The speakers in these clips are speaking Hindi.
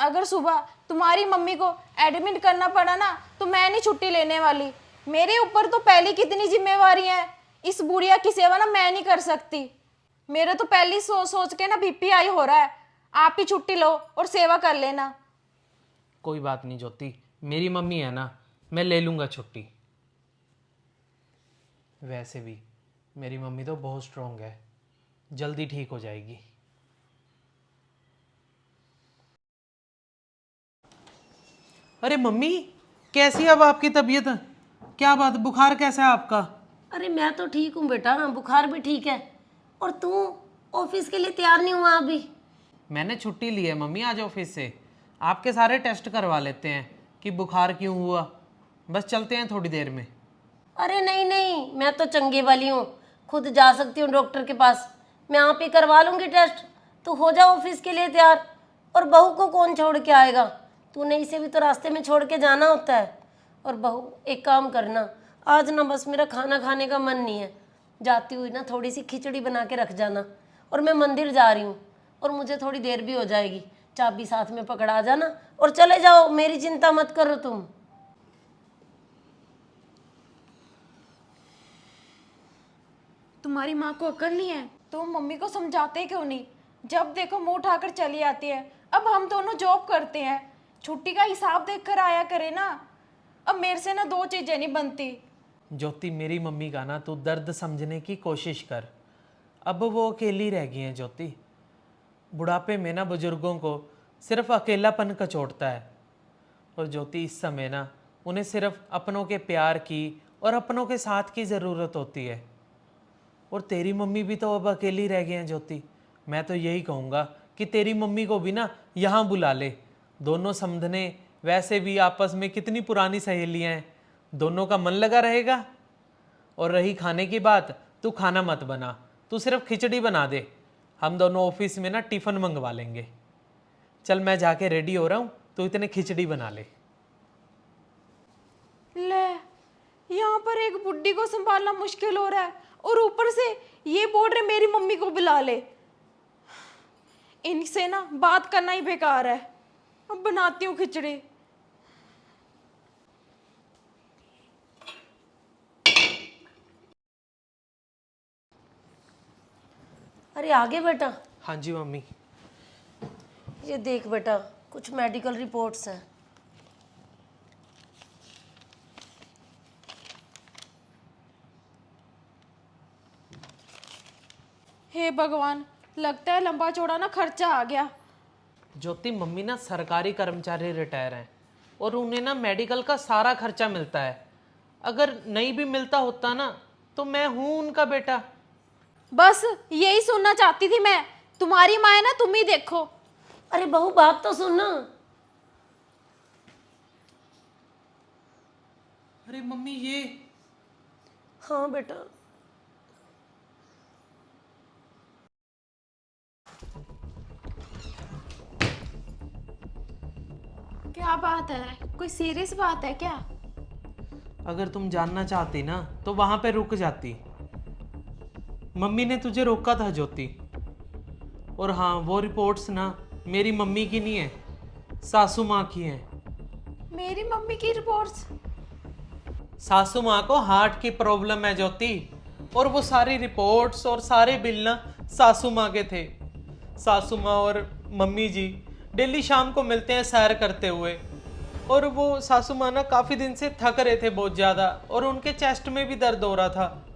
अगर सुबह तुम्हारी मम्मी को एडमिट करना पड़ा ना तो मैं नहीं छुट्टी लेने वाली। मेरे ऊपर तो पहले कितनी जिम्मेवारी है, इस बुढ़िया की सेवा ना मैं नहीं कर सकती। मेरे तो पहले सोच सोच के ना बीपी हाई हो रहा है। आप ही छुट्टी लो और सेवा कर लेना। कोई बात नहीं ज्योति, मेरी मम्मी है ना, मैं ले लूँगा छुट्टी। वैसे भी मेरी मम्मी तो बहुत स्ट्रांग है, जल्दी ठीक हो जाएगी। अरे मम्मी, कैसी है अब आपकी तबीयत? क्या बात, बुखार कैसा है आपका? अरे मैं तो ठीक हूँ बेटा, बुखार भी ठीक है। और तू ऑफिस के लिए तैयार नहीं हुआ अभी? मैंने छुट्टी ली है मम्मी आज ऑफिस से। आपके सारे टेस्ट करवा लेते हैं कि बुखार क्यों हुआ। बस चलते हैं थोड़ी देर में। अरे नहीं नहीं, मैं तो चंगे वाली हूँ, खुद जा सकती हूँ डॉक्टर के पास। मैं आप ही करवा लूँगी टेस्ट। तू हो जा ऑफिस के लिए तैयार। और बहू को कौन छोड़ के आएगा? तूने इसे भी तो रास्ते में छोड़ के जाना होता है। और बहू एक काम करना, आज ना बस मेरा खाना खाने का मन नहीं है। जाती हुई ना थोड़ी सी खिचड़ी बना के रख जाना। और मैं मंदिर जा रही हूँ और मुझे थोड़ी देर भी हो जाएगी। चाबी साथ में पकड़ा जाना और चले जाओ, मेरी चिंता मत करो तुम। तुम्हारी माँ को अक्ल नहीं है तो मम्मी को समझाते क्यों नहीं? जब देखो मुंह उठाकर चली आती है। अब हम दोनों जॉब करते हैं, छुट्टी का हिसाब देख कर आया करे ना। अब मेरे से ना दो चीजें नहीं बनती। ज्योति, मेरी मम्मी का ना तू दर्द समझने की कोशिश कर। अब वो अकेली रह गई हैं ज्योति। बुढ़ापे में ना बुजुर्गों को सिर्फ अकेलापन कचोटता है। और ज्योति, इस समय ना उन्हें सिर्फ अपनों के प्यार की और अपनों के साथ की ज़रूरत होती है। और तेरी मम्मी भी तो अब अकेली रह गई हैं ज्योति। मैं तो यही कहूँगा कि तेरी मम्मी को भी ना यहाँ बुला ले, दोनों समझने। वैसे भी आपस में कितनी पुरानी सहेलियाँ हैं, दोनों का मन लगा रहेगा। और रही खाने की बात, तू खाना मत बना, तू सिर्फ खिचड़ी बना दे। हम दोनों ऑफिस में ना टिफ़िन मंगवा लेंगे। चल मैं जाके रेडी हो रहा हूँ, तू इतने खिचड़ी बना ले। ले, यहाँ पर एक बुड्ढी को संभालना मुश्किल हो रहा है और ऊपर से ये बोल रहे मेरी मम्मी को बुला ले। इनसे ना बात करना ही बेकार है। अब बनाती हूँ खिचड़ी। अरे आगे बेटा। हाँ जी मम्मी। ये देख बेटा, कुछ मेडिकल रिपोर्ट्स हैं। हे भगवान, लगता है लंबा चौड़ा ना खर्चा आ गया। ज्योति, मम्मी ना सरकारी कर्मचारी रिटायर हैं और उन्हें ना मेडिकल का सारा खर्चा मिलता है। अगर नहीं भी मिलता होता ना तो मैं हूँ उनका बेटा। बस यही सुनना चाहती थी मैं। तुम्हारी माँ है ना, तुम ही देखो। अरे बहू बात तो सुन ना। अरे मम्मी, ये हाँ बेटा। क्या बात है? कोई सीरियस बात है क्या? अगर तुम जानना चाहती ना तो वहां पे रुक जाती। मम्मी ने तुझे रोका था ज्योति। और हाँ, वो रिपोर्ट्स ना मेरी मम्मी की नहीं है, सासू माँ की हैं। मेरी मम्मी की रिपोर्ट्स? सासू माँ को हार्ट की प्रॉब्लम है ज्योति। और वो सारी रिपोर्ट्स और सारे बिल ना सासू माँ के थे। सासू माँ और मम्मी जी डेली शाम को मिलते हैं सैर करते हुए। और वो सासू माँ ना काफ़ी दिन से थक रहे थे बहुत ज़्यादा, और उनके चेस्ट में भी दर्द हो रहा था।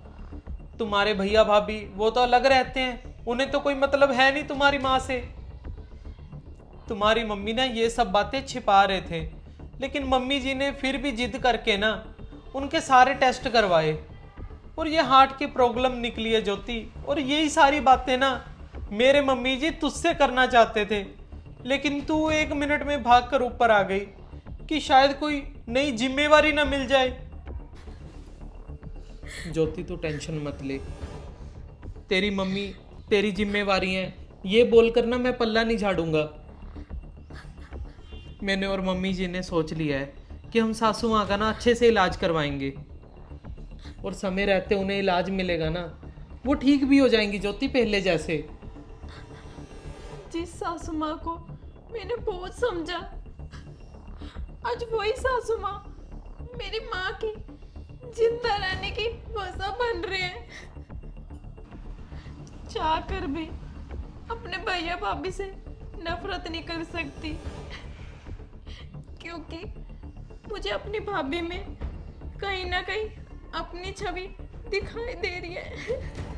तुम्हारे भैया भाभी वो तो अलग रहते हैं, उन्हें तो कोई मतलब है नहीं तुम्हारी माँ से। तुम्हारी मम्मी ना ये सब बातें छिपा रहे थे, लेकिन मम्मी जी ने फिर भी जिद करके ना उनके सारे टेस्ट करवाए और ये हार्ट की प्रॉब्लम निकली है ज्योति। और यही सारी बातें ना मेरे मम्मी जी तुझसे करना चाहते थे, लेकिन तू 1 मिनट में भाग कर ऊपर आ गई कि शायद कोई नई जिम्मेवारी ना मिल जाए। ज्योति, तू टेंशन मत ले, तेरी मम्मी तेरी जिम्मेवारी है ये बोलकर ना मैं पल्ला नहीं झाड़ूंगा। मैंने और मम्मी जी ने सोच लिया है कि हम सासू माँ का ना अच्छे से इलाज करवाएंगे, और समय रहते उन्हें इलाज मिलेगा ना वो ठीक भी हो जाएंगी ज्योति, पहले जैसे। जिस सासू माँ को मैंने बहुत समझा। आज वही सासू माँ मेरी माँ की जिंदा रहने की वजह बन रहे हैं। चाह कर भी अपने भैया भाभी से नफरत नहीं कर सकती, क्योंकि मुझे अपनी भाभी में कहीं ना कहीं अपनी छवि दिखाई दे रही है।